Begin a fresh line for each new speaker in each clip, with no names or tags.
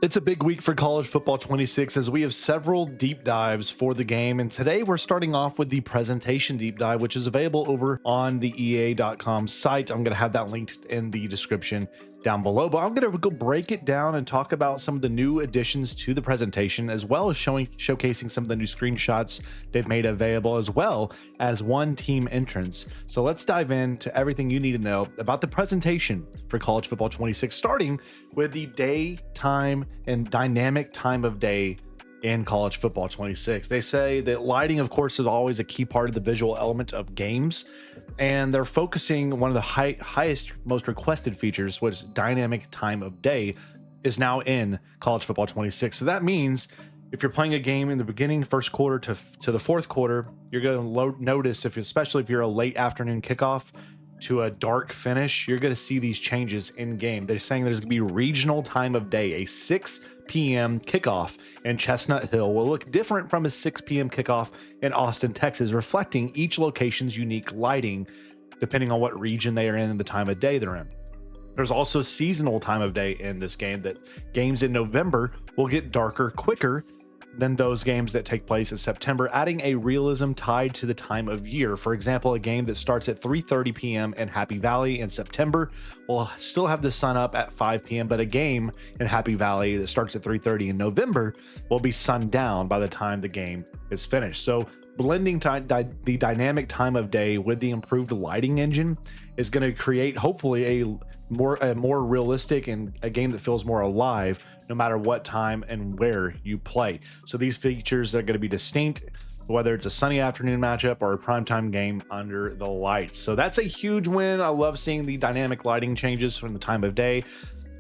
It's a big week for college football 26 as we have several deep dives for the game. And today we're starting off with the presentation deep dive, which is available over on the EA.com site. I'm going to have that linked in the description down below, but I'm going to go break it down and talk about some of the new additions to the presentation, as well as showcasing some of the new screenshots they've made available, as well as one team entrance. So let's dive into everything you need to know about the presentation for college football 26, starting with the day, time, and dynamic time of day in college football 26. They say that lighting, of course, is always a key part of the visual element of games, and they're focusing one of the highest, most requested features, which is dynamic time of day, is now in college football 26. So that means if you're playing a game in the beginning, first quarter to the fourth quarter, you're going to notice, especially if you're a late afternoon kickoff to a dark finish, you're going to see these changes in game. They're saying there's going to be regional time of day. A 6 p.m. kickoff in Chestnut Hill will look different from a 6 p.m. kickoff in Austin, Texas, reflecting each location's unique lighting depending on what region they are in and the time of day they're in. There's also seasonal time of day in this game, that games in November will get darker quicker than those games that take place in September, adding a realism tied to the time of year. For example, a game that starts at 3:30 p.m. in Happy Valley in September will still have the sun up at 5 p.m., but a game in Happy Valley that starts at 3:30 in November will be sundown by the time the game is finished. So blending the dynamic time of day with the improved lighting engine is going to create hopefully a more realistic and a game that feels more alive no matter what time and where you play. So these features are going to be distinct, whether it's a sunny afternoon matchup or a primetime game under the lights. So that's a huge win. I love seeing the dynamic lighting changes from the time of day.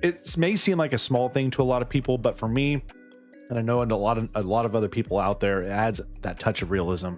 It may seem like a small thing to a lot of people, but for me, and I know a lot of other people out there, it adds that touch of realism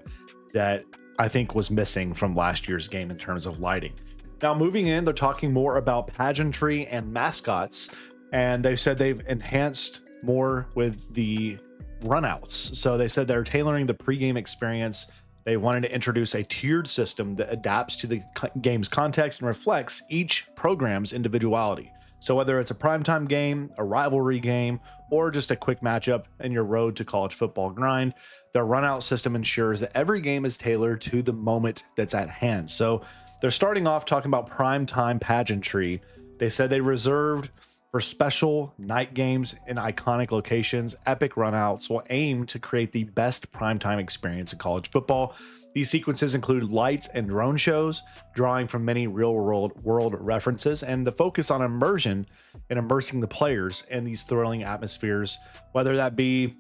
that I think was missing from last year's game in terms of lighting. Now, moving in, they're talking more about pageantry and mascots, and they said they've enhanced more with the runouts. So they said they're tailoring the pregame experience. They wanted to introduce a tiered system that adapts to the game's context and reflects each program's individuality. So whether it's a primetime game, a rivalry game, or just a quick matchup in your road to college football grind, their runout system ensures that every game is tailored to the moment that's at hand. So they're starting off talking about primetime pageantry. They said they reserved for special night games in iconic locations. Epic runouts will aim to create the best primetime experience in college football. These sequences include lights and drone shows, drawing from many real-world references, and the focus on immersion and immersing the players in these thrilling atmospheres, whether that be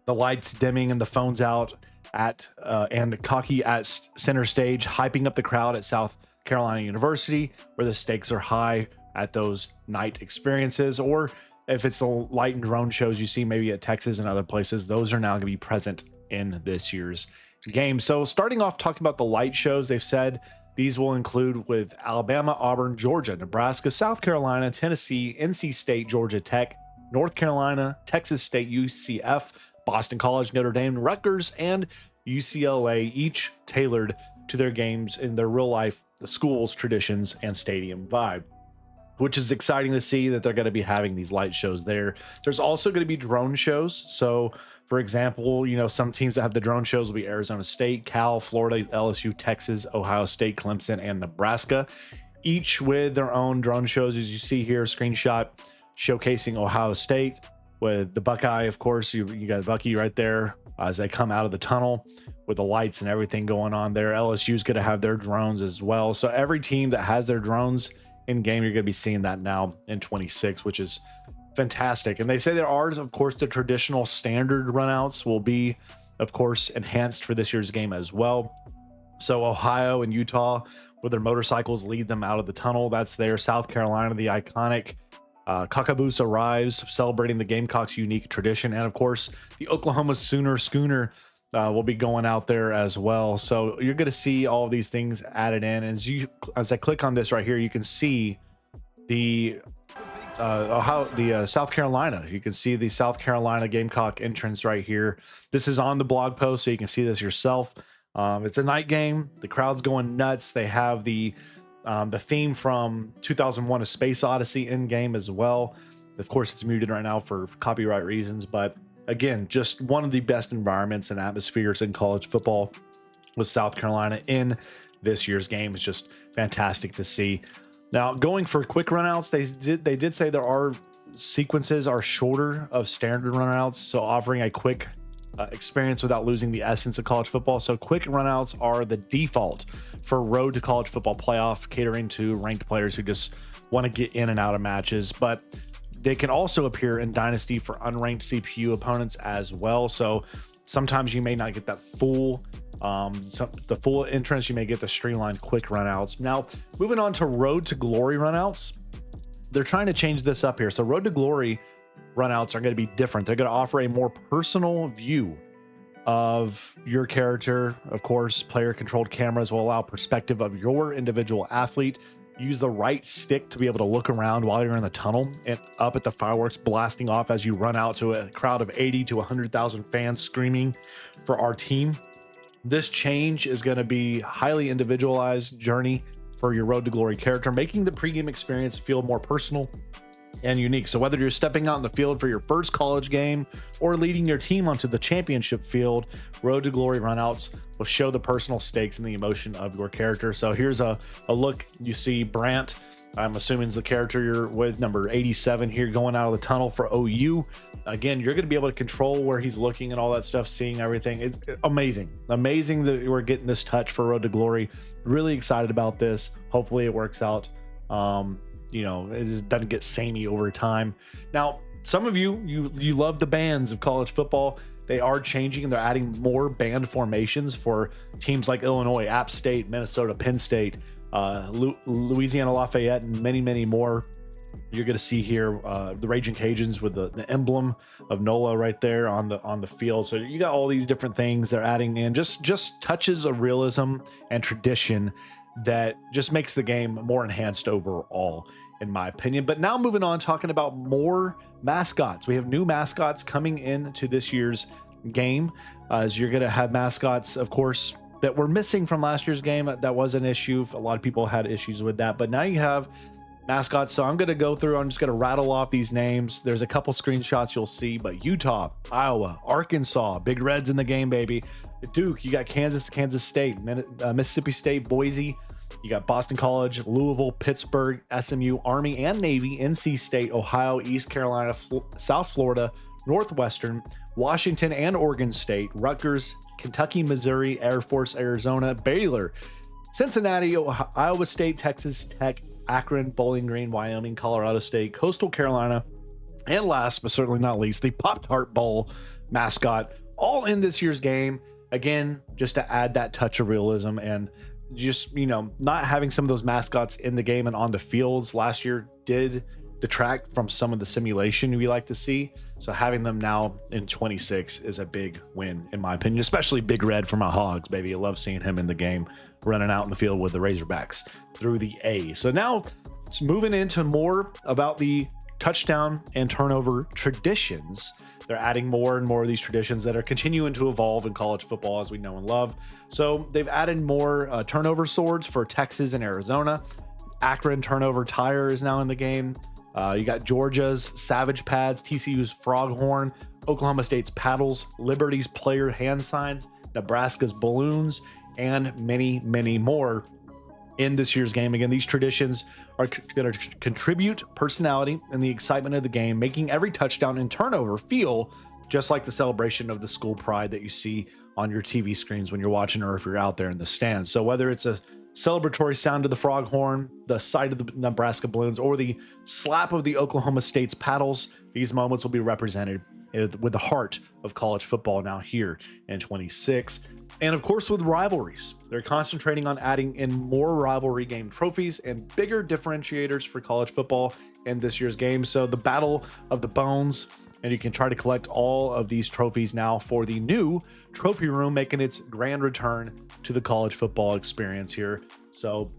the lights dimming and the phones out and cocky at center stage, hyping up the crowd at South Carolina University, where the stakes are high at those night experiences, or if it's the light and drone shows you see maybe at Texas and other places, those are now going to be present in this year's game. So starting off talking about the light shows, they've said these will include with Alabama, Auburn, Georgia, Nebraska, South Carolina, Tennessee, NC State, Georgia Tech, North Carolina, Texas State, UCF, Boston College, Notre Dame, Rutgers, and UCLA, each tailored to their games in their real life, the school's traditions and stadium vibe, which is exciting to see that they're going to be having these light shows there. There's also going to be drone shows. So for example, some teams that have the drone shows will be Arizona State, Cal, Florida, LSU, Texas, Ohio State, Clemson, and Nebraska, each with their own drone shows. As you see here, screenshot showcasing Ohio State with the Buckeye, of course. You got Bucky right there as they come out of the tunnel with the lights and everything going on there. LSU is going to have their drones as well. So every team that has their drones in game, you're going to be seeing that now in 26, which is fantastic. And they say there are, of course, the traditional standard runouts will be, of course, enhanced for this year's game as well. So Ohio and Utah, where their motorcycles lead them out of the tunnel, that's there. South Carolina, the iconic Cockaboose arrives, celebrating the Gamecocks' unique tradition. And of course, the Oklahoma Sooner Schooner will be going out there as well. So you're going to see all of these things added in. As I click on this right here, you can see the South Carolina. You can see the South Carolina Gamecock entrance right here. This is on the blog post, so you can see this yourself. It's a night game. The crowd's going nuts. They have the theme from 2001: A Space Odyssey in game as well. Of course, it's muted right now for copyright reasons, but again, just one of the best environments and atmospheres in college football with South Carolina in this year's game. It's just fantastic to see. Now, going for quick runouts, they did say there are sequences are shorter of standard runouts, so offering a quick experience without losing the essence of college football. So quick runouts are the default for Road to College Football Playoff, catering to ranked players who just want to get in and out of matches. But they can also appear in Dynasty for unranked CPU opponents as well. So sometimes you may not get that full the full entrance. You may get the streamlined quick runouts. Now, moving on to Road to Glory runouts, they're trying to change this up here. So Road to Glory runouts are going to be different. They're going to offer a more personal view of your character. Of course, player controlled cameras will allow perspective of your individual athlete. Use the right stick to be able to look around while you're in the tunnel and up at the fireworks blasting off as you run out to a crowd of 80 to 100,000 fans screaming for our team. This change is going to be highly individualized journey for your Road to Glory character, making the pregame experience feel more personal and unique. So whether you're stepping out in the field for your first college game or leading your team onto the championship field, Road to Glory runouts will show the personal stakes and the emotion of your character. So here's a look. You see Brant, I'm assuming is the character you're with, number 87 here, going out of the tunnel for OU. Again, you're going to be able to control where he's looking and all that stuff, seeing everything. It's amazing that we're getting this touch for Road to Glory. Really excited about this. Hopefully it works out. It just doesn't get samey over time. Now, some of you love the bands of college football. They are changing and they're adding more band formations for teams like Illinois, App State, Minnesota, Penn State, Louisiana Lafayette, and many, many more. You're going to see here the Raging Cajuns with the emblem of NOLA right there on the field. So you got all these different things they're adding in, just touches of realism and tradition that just makes the game more enhanced overall, in my opinion. But now moving on, talking about more mascots. We have new mascots coming into this year's game, as you're going to have mascots, of course, that were missing from last year's game. That was an issue. A lot of people had issues with that, but now you have mascots. So I'm going to go through, I'm just going to rattle off these names. There's a couple screenshots you'll see, but Utah, Iowa, Arkansas, Big Reds in the game, baby. Duke, you got Kansas State, Mississippi State, Boise. You got Boston College, Louisville, Pittsburgh, SMU, Army and Navy, NC State, Ohio, East Carolina, South Florida, Northwestern, Washington and Oregon State, Rutgers, Kentucky, Missouri, Air Force, Arizona, Baylor, Cincinnati, Iowa State, Texas Tech, Akron, Bowling Green, Wyoming, Colorado State, Coastal Carolina, and last but certainly not least, the Pop-Tart Bowl mascot, all in this year's game. Again, just to add that touch of realism and just, not having some of those mascots in the game and on the fields last year did detract from some of the simulation we like to see. So having them now in 26 is a big win, in my opinion, especially Big Red for my Hogs, baby. I love seeing him in the game, running out in the field with the Razorbacks through the A. So now it's moving into more about the touchdown and turnover traditions. They're adding more and more of these traditions that are continuing to evolve in college football, as we know and love. So they've added more turnover swords for Texas and Arizona. Akron turnover tire is now in the game. You got Georgia's Savage Pads, TCU's Froghorn, Oklahoma State's Paddles, Liberty's Player Hand Signs, Nebraska's Balloons, and many, many more in this year's game. Again, these traditions are going to contribute personality and the excitement of the game, making every touchdown and turnover feel just like the celebration of the school pride that you see on your TV screens when you're watching or if you're out there in the stands. So whether it's a celebratory sound of the Froghorn, the sight of the Nebraska Balloons, or the slap of the Oklahoma State's Paddles, these moments will be represented with the heart of college football now here in 26. And of course, with rivalries, they're concentrating on adding in more rivalry game trophies and bigger differentiators for college football in this year's game. So the Battle of the Bones, and you can try to collect all of these trophies now for the new trophy room, making its grand return to the college football experience here. So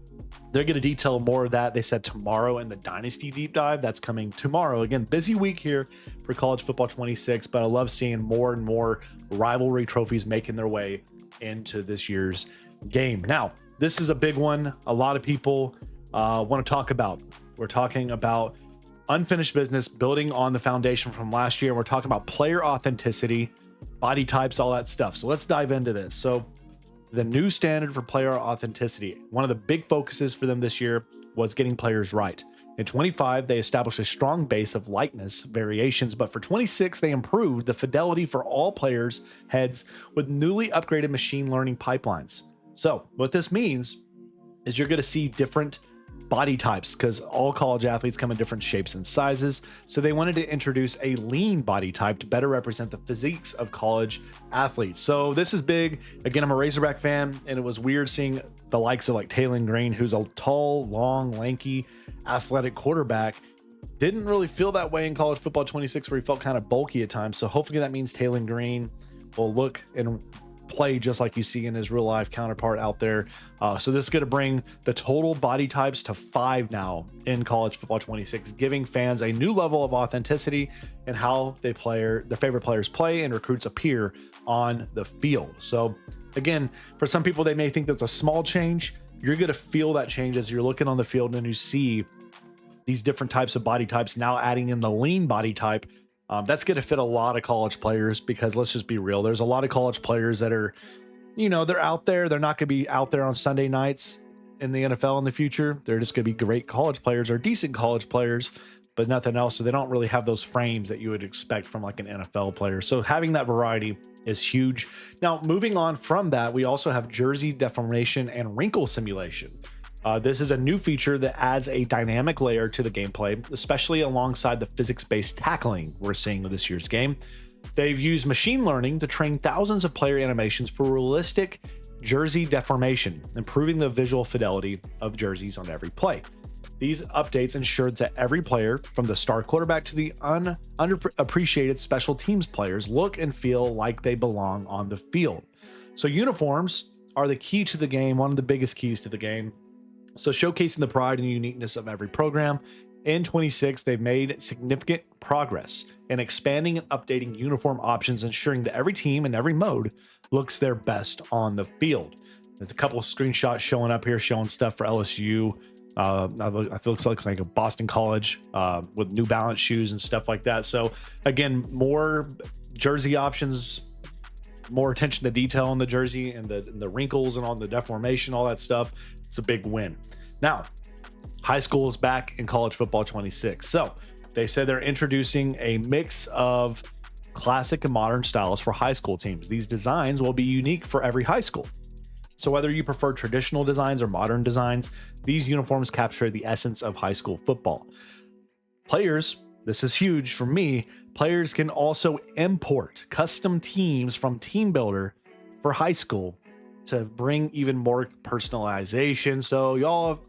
they're going to detail more of that. They said tomorrow in the Dynasty Deep Dive. That's coming tomorrow. Again, busy week here for college football 26, but I love seeing more and more rivalry trophies making their way into this year's game. Now, this is a big one a lot of people want to talk about. We're talking about unfinished business, building on the foundation from last year. We're talking about player authenticity, body types, all that stuff. So let's dive into this. So the new standard for player authenticity, one of the big focuses for them this year was getting players right. In 25, they established a strong base of likeness variations, but for 26, they improved the fidelity for all players' heads with newly upgraded machine learning pipelines. So what this means is you're going to see different body types because all college athletes come in different shapes and sizes. So they wanted to introduce a lean body type to better represent the physiques of college athletes. So this is big. Again, I'm a Razorback fan, and it was weird seeing the likes of like Taylor Green, who's a tall, long, lanky, athletic quarterback. Didn't really feel that way in college football 26, where he felt kind of bulky at times. So hopefully that means Taylor Green will look and play just like you see in his real life counterpart out there. So this is going to bring the total body types to 5 now in college football 26, giving fans a new level of authenticity in how their favorite players play and recruits appear on the field. So again, for some people, they may think that's a small change. You're going to feel that change as you're looking on the field and you see these different types of body types now adding in the lean body type. That's going to fit a lot of college players because let's just be real. There's a lot of college players that are, they're out there. They're not going to be out there on Sunday nights in the NFL in the future. They're just going to be great college players or decent college players, but nothing else. So they don't really have those frames that you would expect from like an NFL player. So having that variety is huge. Now, moving on from that, we also have jersey deformation and wrinkle simulation. This is a new feature that adds a dynamic layer to the gameplay, especially alongside the physics-based tackling we're seeing with this year's game. They've used machine learning to train thousands of player animations for realistic jersey deformation, improving the visual fidelity of jerseys on every play. These updates ensured that every player, from the star quarterback to the underappreciated special teams players, look and feel like they belong on the field. So uniforms are the key to the game, one of the biggest keys to the game. So showcasing the pride and uniqueness of every program. In 26, they've made significant progress in expanding and updating uniform options, ensuring that every team and every mode looks their best on the field. There's a couple of screenshots showing up here showing stuff for LSU. I feel it looks like a Boston College with New Balance shoes and stuff like that. So again, more jersey options, more attention to detail on the jersey and the wrinkles and on the deformation, all that stuff. It's a big win. Now, high school is back in college football 26. So they said they're introducing a mix of classic and modern styles for high school teams. These designs will be unique for every high school. So whether you prefer traditional designs or modern designs, these uniforms capture the essence of high school football. Players, this is huge for me, players can also import custom teams from Team Builder for high school to bring even more personalization. So y'all,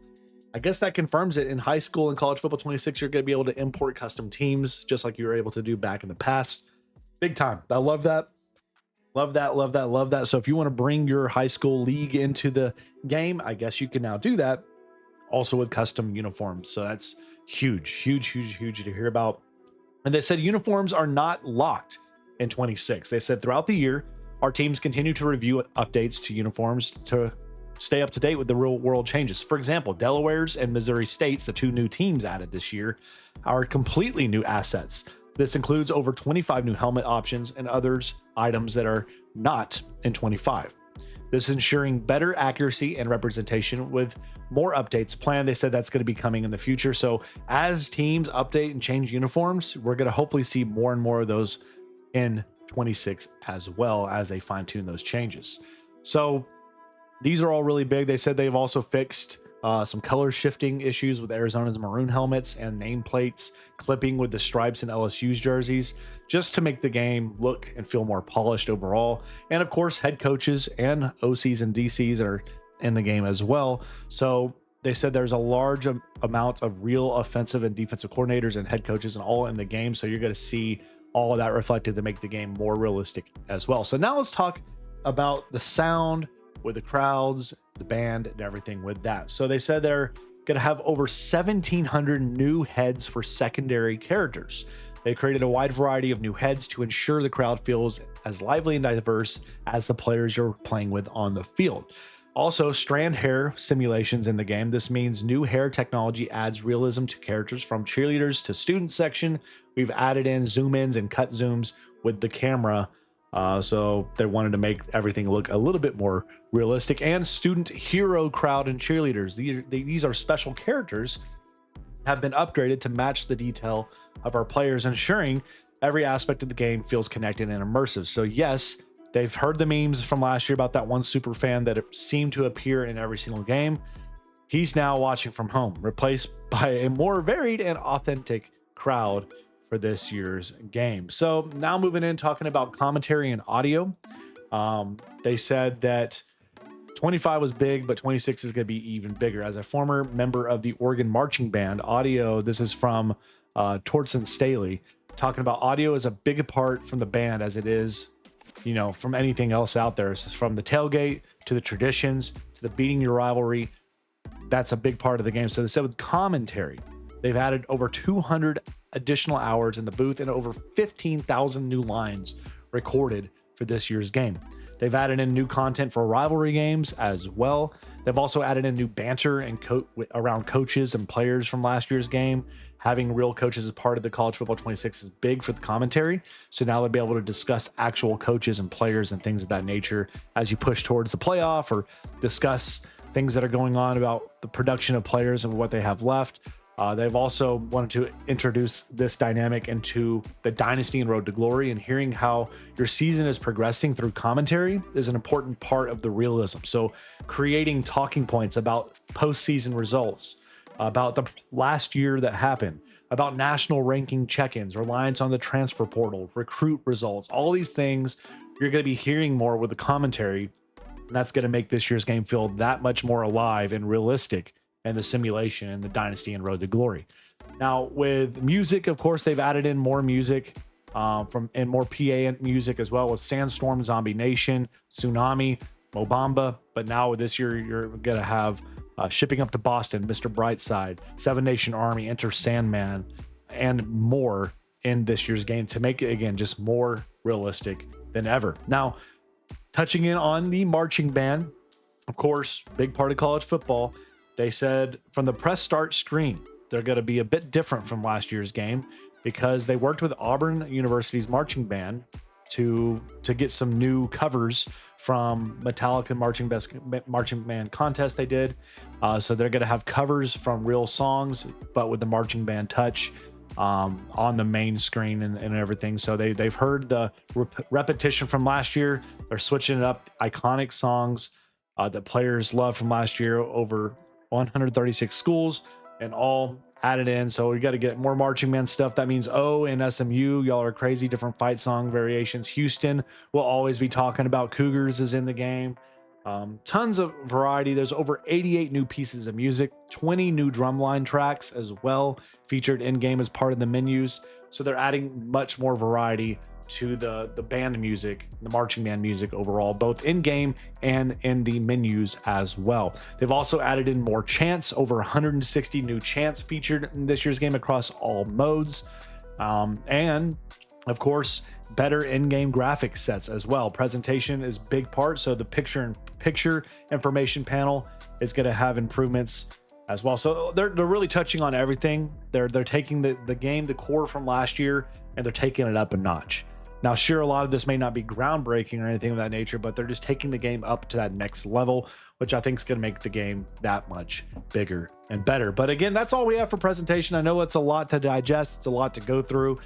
I guess that confirms it. In high school and college football 26, you're going to be able to import custom teams just like you were able to do back in the past. Big time. I love that. Love that, love that, love that. So if you want to bring your high school league into the game, I guess you can now do that also with custom uniforms. So that's huge, huge, huge, huge to hear about. And they said uniforms are not locked in 26. They said throughout the year, our teams continue to review updates to uniforms to stay up to date with the real world changes. For example, Delaware's and Missouri State's, the 2 new teams added this year, are completely new assets. This includes over 25 new helmet options and others items that are not in 25. This is ensuring better accuracy and representation with more updates planned. They said that's going to be coming in the future. So as teams update and change uniforms, we're going to hopefully see more and more of those in 26 as well as they fine-tune those changes. So these are all really big. They said they've also fixed some color shifting issues with Arizona's maroon helmets and nameplates clipping with the stripes in LSU's jerseys, just to make the game look and feel more polished overall. And of course, head coaches and OCs and DCs are in the game as well. So they said there's a large amount of real offensive and defensive coordinators and head coaches and all in the game. So you're going to see all of that reflected to make the game more realistic as well. So now let's talk about the sound with the crowds, the band, and everything with that. So they said they're going to have over 1,700 new heads for secondary characters. They created a wide variety of new heads to ensure the crowd feels as lively and diverse as the players you're playing with on the field. Also, strand hair simulations in the game. This means new hair technology adds realism to characters from cheerleaders to student section. We've added in zoom ins and cut zooms with the camera. So they wanted to make everything look a little bit more realistic. And student hero crowd and cheerleaders. These are special characters, have been upgraded to match the detail of our players, ensuring every aspect of the game feels connected and immersive. So yes, they've heard the memes from last year about that one super fan that seemed to appear in every single game. He's now watching from home, replaced by a more varied and authentic crowd for this year's game. So now moving in, talking about commentary and audio. They said that 25 was big, but 26 is going to be even bigger. As a former member of the Oregon Marching Band, audio, this is from Tortzen Staley, talking about audio is a big part from the band as it is, you know, from anything else out there. It's from the tailgate to the traditions to the beating your rivalry. That's a big part of the game. So they said with commentary, they've added over 200 additional hours in the booth and over 15,000 new lines recorded for this year's game. They've added in new content for rivalry games as well. They've also added in new banter and around coaches and players from last year's game. Having real coaches as part of the College Football 26 is big for the commentary. So now they'll be able to discuss actual coaches and players and things of that nature as you push towards the playoff, or discuss things that are going on about the production of players and what they have left. They've also wanted to introduce this dynamic into the Dynasty and Road to Glory, and hearing how your season is progressing through commentary is an important part of the realism. So creating talking points about postseason results, about the last year that happened, about national ranking check-ins, reliance on the transfer portal, recruit results, all these things you're going to be hearing more with the commentary. And that's going to make this year's game feel that much more alive and realistic, and the simulation and the Dynasty and Road to Glory. Now with music, of course, they've added in more music and more PA music as well, with Sandstorm, Zombie Nation, Tsunami, Mobamba. But now with this year, you're gonna have Shipping Up to Boston, Mr. Brightside, Seven Nation Army, Enter Sandman, and more in this year's game to make it, again, just more realistic than ever. Now, touching in on the marching band, of course, big part of college football. They said from the press start screen, they're going to be a bit different from last year's game because they worked with Auburn University's marching band to get some new covers from Metallica marching band contest they did. So they're going to have covers from real songs, but with the marching band touch on the main screen and everything. So they've heard the repetition from last year. They're switching it up, iconic songs that players love from last year, over 136 schools and all added in. So we got to get more marching band stuff. That means O and SMU, y'all are crazy, different fight song variations. Houston will always be talking about Cougars is in the game. Tons of variety. There's over 88 new pieces of music, 20 new drumline tracks as well featured in game as part of the menus. So they're adding much more variety to the band music, the marching band music overall, both in game and in the menus as well. They've also added in more chants, over 160 new chants featured in this year's game across all modes. And of course, better in-game graphic sets as well. Presentation is a big part. So the picture-in-picture information panel is going to have improvements as well. So they're really touching on everything. They're taking the game, the core from last year, and they're taking it up a notch. Now, sure, a lot of this may not be groundbreaking or anything of that nature, but they're just taking the game up to that next level, which I think is going to make the game that much bigger and better. But again, that's all we have for presentation. I know it's a lot to digest. It's a lot to go through,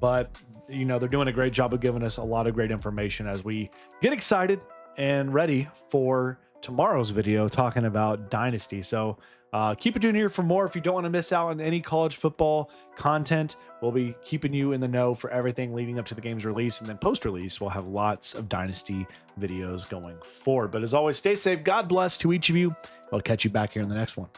but you know, they're doing a great job of giving us a lot of great information as we get excited and ready for tomorrow's video talking about Dynasty. So keep it tuned here for more. If you don't want to miss out on any college football content, we'll be keeping you in the know for everything leading up to the game's release. And then post-release, we'll have lots of Dynasty videos going forward. But as always, stay safe. God bless to each of you. I'll catch you back here in the next one.